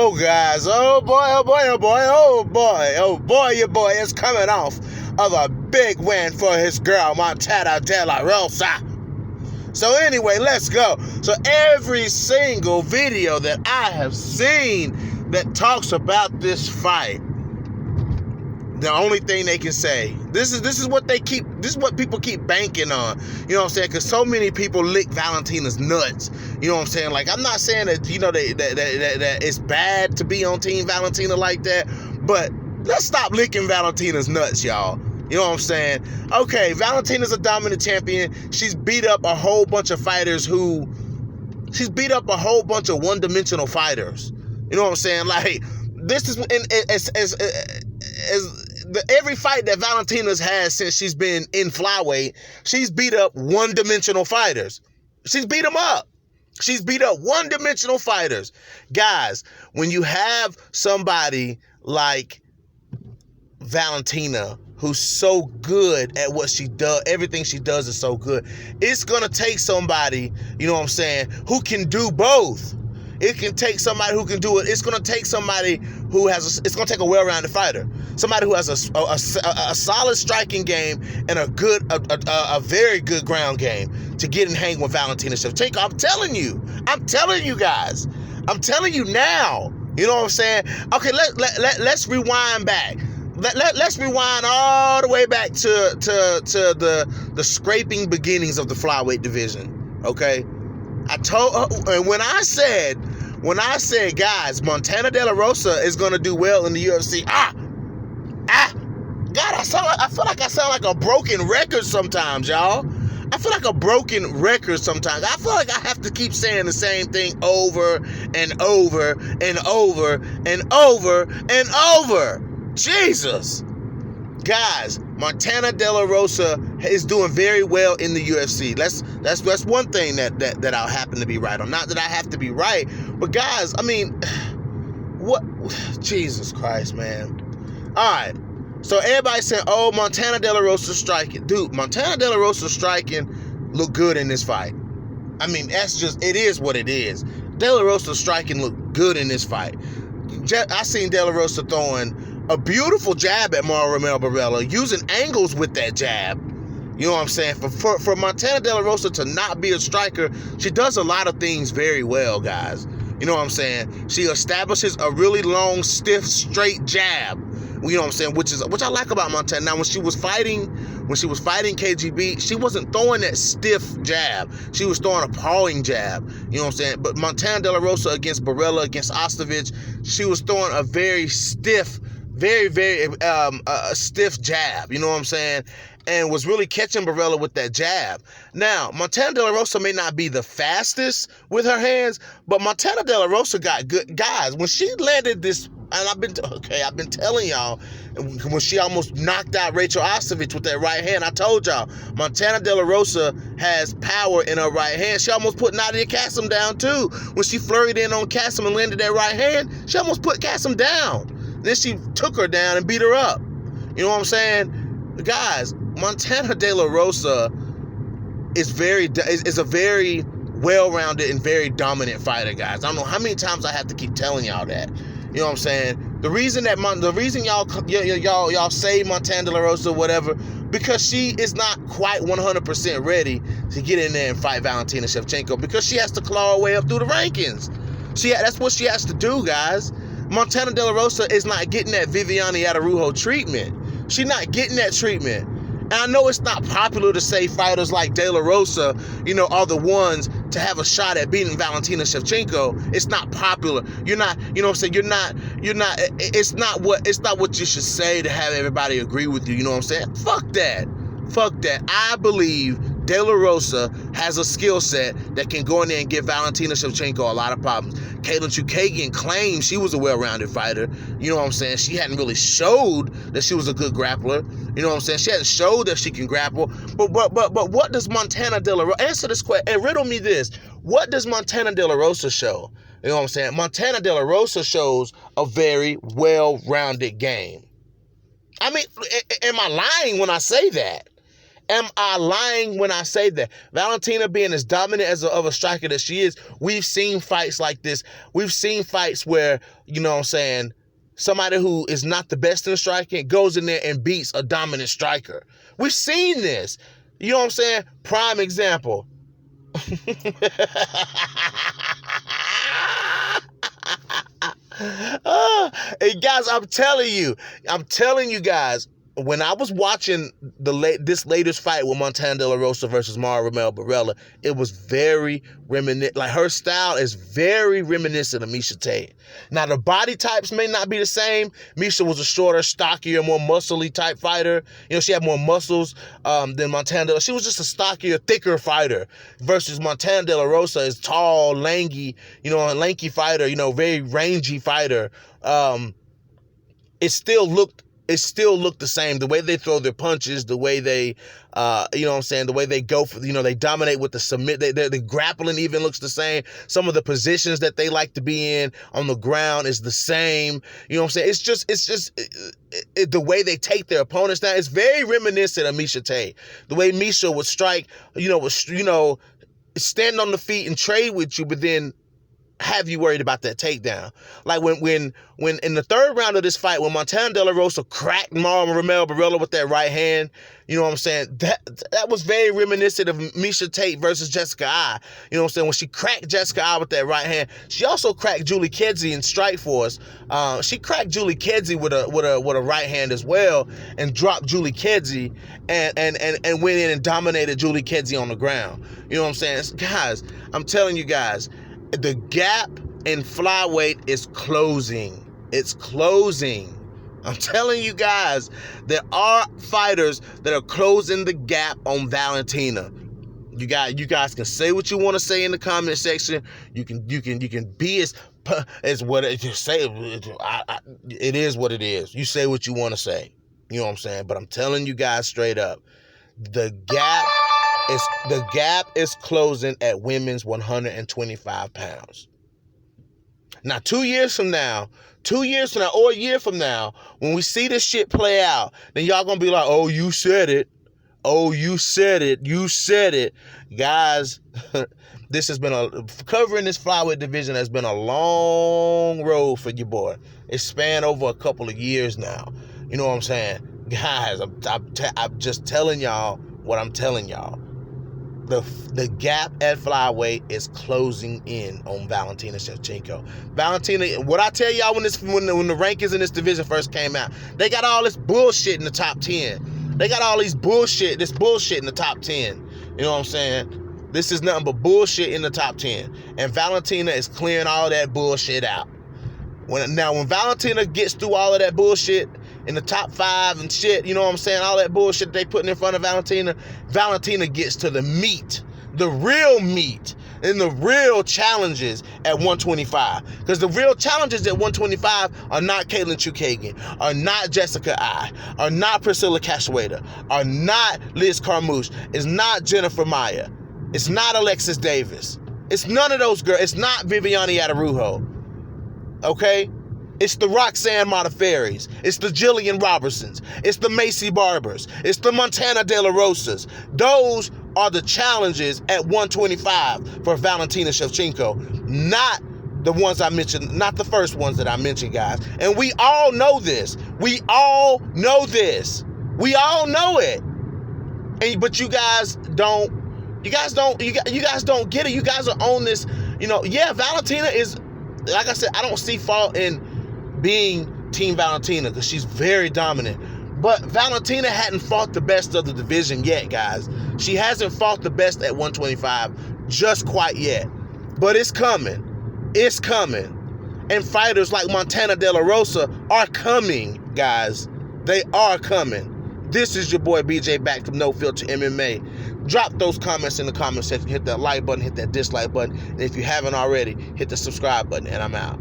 Oh, guys. Oh, boy, oh, boy, oh, boy, oh, boy. Oh, boy, your boy is coming off of a big win for his girl, Montana De La Rosa. So anyway, let's go. So every single video that I have seen that talks about this fight, the only thing they can say, this is what people keep banking on. You know what I'm saying? Because so many people lick Valentina's nuts. You know what I'm saying? Like, I'm not saying that, you know, that it's bad to be on Team Valentina like that, but let's stop licking Valentina's nuts, y'all. You know what I'm saying? Okay, Valentina's a dominant champion. She's beat up a whole bunch of fighters she's beat up a whole bunch of one-dimensional fighters. You know what I'm saying? Like, this is every fight that Valentina's had since she's been in flyweight, she's beat up one-dimensional fighters. She's beat them up. She's beat up one-dimensional fighters. Guys, when you have somebody like Valentina, who's so good at what she does, everything she does is so good, it's gonna take somebody, you know what I'm saying, who can do both. It can take somebody who can do it. It's gonna take somebody who has it's gonna take a well-rounded fighter, somebody who has a solid striking game and a very good ground game to get and hang with Valentina Shevchenko. I'm telling you guys, I'm telling you now. You know what I'm saying? Okay, let's rewind back. Let's rewind all the way back to the scraping beginnings of the flyweight division. Okay, and when I said, guys, Montana De La Rosa is gonna do well in the UFC. God, I feel like I sound like a broken record sometimes, y'all. I feel like a broken record sometimes. I feel like I have to keep saying the same thing over and over and over and over and over. Jesus. Guys, Montana De La Rosa is doing very well in the UFC. That's one thing that I'll happen to be right on. Not that I have to be right, but guys, I mean, what? Jesus Christ, man. All right. So everybody saying, oh, Montana De La Rosa striking. Dude, Montana De La Rosa striking look good in this fight. I mean, it is what it is. De La Rosa striking look good in this fight. I seen De La Rosa throwing a beautiful jab at Mauro Romero Borella, using angles with that jab. You know what I'm saying? For Montana De La Rosa to not be a striker, she does a lot of things very well, guys. You know what I'm saying? She establishes a really long, stiff, straight jab. You know what I'm saying? Which I like about Montana. Now, when she was fighting KGB, she wasn't throwing that stiff jab. She was throwing a pawing jab. You know what I'm saying? But Montana De La Rosa against Borella, against Ostovich, she was throwing a very stiff, very stiff jab. You know what I'm saying? And was really catching Borella with that jab. Now, Montana De La Rosa may not be the fastest with her hands, but Montana De La Rosa got good. Guys, when she landed this, and I've been telling y'all, when she almost knocked out Rachel Ostovich with that right hand, I told y'all, Montana De La Rosa has power in her right hand. She almost put Nadia Kassem down too. When she flurried in on Kassem and landed that right hand, she almost put Kassem down. Then she took her down and beat her up. You know what I'm saying? Guys, Montana De La Rosa is a very well-rounded and very dominant fighter, guys. I don't know how many times I have to keep telling y'all that. You know what I'm saying? The reason y'all say Montana De La Rosa, whatever, because she is not quite 100% ready to get in there and fight Valentina Shevchenko, because she has to claw her way up through the rankings. That's what she has to do, guys. Montana De La Rosa is not getting that Viviane Araújo treatment. She's not getting that treatment. And I know it's not popular to say fighters like De La Rosa, you know, are the ones to have a shot at beating Valentina Shevchenko. It's not popular. You're not, you know what I'm saying? It's not what you should say to have everybody agree with you. You know what I'm saying? Fuck that. I believe De La Rosa has a skill set that can go in there and give Valentina Shevchenko a lot of problems. Katlyn Chookagian claimed she was a well-rounded fighter. You know what I'm saying? She hadn't really showed that she was a good grappler. You know what I'm saying? She hadn't showed that she can grapple. But what does Montana De La Rosa, answer this question and riddle me this? What does Montana De La Rosa show? You know what I'm saying? Montana De La Rosa shows a very well-rounded game. I mean, am I lying when I say that? Am I lying when I say that? Valentina being as dominant of a striker that she is, we've seen fights like this. We've seen fights where, you know what I'm saying, somebody who is not the best in striking goes in there and beats a dominant striker. We've seen this. You know what I'm saying? Prime example. Hey guys, I'm telling you guys, when I was watching this latest fight with Montana De La Rosa versus Mara Romero Barella, it was very reminiscent. Like, her style is very reminiscent of Miesha Tate. Now, the body types may not be the same. Miesha was a shorter, stockier, more muscly type fighter. You know, she had more muscles than Montana. She was just a stockier, thicker fighter versus Montana De La Rosa is tall, lanky, you know, a lanky fighter, you know, very rangy fighter. It still looked the same. The way they throw their punches, the way they, you know what I'm saying, the way they go for, you know, they dominate with the submit. The grappling even looks the same. Some of the positions that they like to be in on the ground is the same. You know what I'm saying? It's just the way they take their opponents down. It's very reminiscent of Miesha Tate. The way Miesha would strike, stand on the feet and trade with you, but then have you worried about that takedown. Like when in the third round of this fight, when Montana De La Rosa cracked Mara Romero Barella with that right hand, you know what I'm saying? That was very reminiscent of Miesha Tate versus Jessica Eye. You know what I'm saying? When she cracked Jessica Eye with that right hand, she also cracked Julie Kedzie in Strikeforce. She cracked Julie Kedzie with a right hand as well, and dropped Julie Kedzie and went in and dominated Julie Kedzie on the ground. You know what I'm saying? Guys, I'm telling you guys, the gap in flyweight is closing. It's closing. I'm telling you guys, there are fighters that are closing the gap on Valentina. You guys can say what you want to say in the comment section. You can be as what it just say. It is what it is. You say what you want to say. You know what I'm saying? But I'm telling you guys straight up, the gap is closing at women's 125 pounds. Now, 2 years from now, or a year from now, when we see this shit play out, then y'all gonna be like, oh, you said it. Oh, you said it. You said it. Guys, this has been covering this flyweight division has been a long road for your boy. It's spanned over a couple of years now. You know what I'm saying? Guys, I'm just telling y'all what I'm telling y'all. The gap at flyweight is closing in on Valentina Shevchenko. Valentina, what I tell y'all when the rankings in this division first came out, they got all this bullshit in the top 10. They got all this bullshit in the top 10. You know what I'm saying? This is nothing but bullshit in the top 10. And Valentina is clearing all that bullshit out. When Valentina gets through all of that bullshit in the top 5 and shit, you know what I'm saying, all that bullshit they putting in front of Valentina gets to the meat, the real meat, and the real challenges at 125. Because the real challenges at 125 are not Katlyn Chookagian, are not Jessica Eye, are not Priscilla Cachoeira, are not Liz Carmouche, it's not Jennifer Maia, it's not Alexis Davis, it's none of those girls, it's not Viviane Araújo. Okay? It's the Roxanne Modafferi's. It's the Jillian Robertsons. It's the Macy Barbers. It's the Montana De La Rosas. Those are the challenges at 125 for Valentina Shevchenko. Not the ones I mentioned, not the first ones that I mentioned, guys. And we all know this. We all know this. We all know it. But you guys don't get it. You guys are on this, yeah, Valentina is, like I said, I don't see fault in being Team Valentina because she's very dominant. But Valentina hadn't fought the best of the division yet, guys. She hasn't fought the best at 125 just quite yet. But it's coming. It's coming. And fighters like Montana De La Rosa are coming, guys. They are coming. This is your boy BJ back from No Filter MMA. Drop those comments in the comment section. Hit that like button, hit that dislike button. And if you haven't already, hit the subscribe button. And I'm out.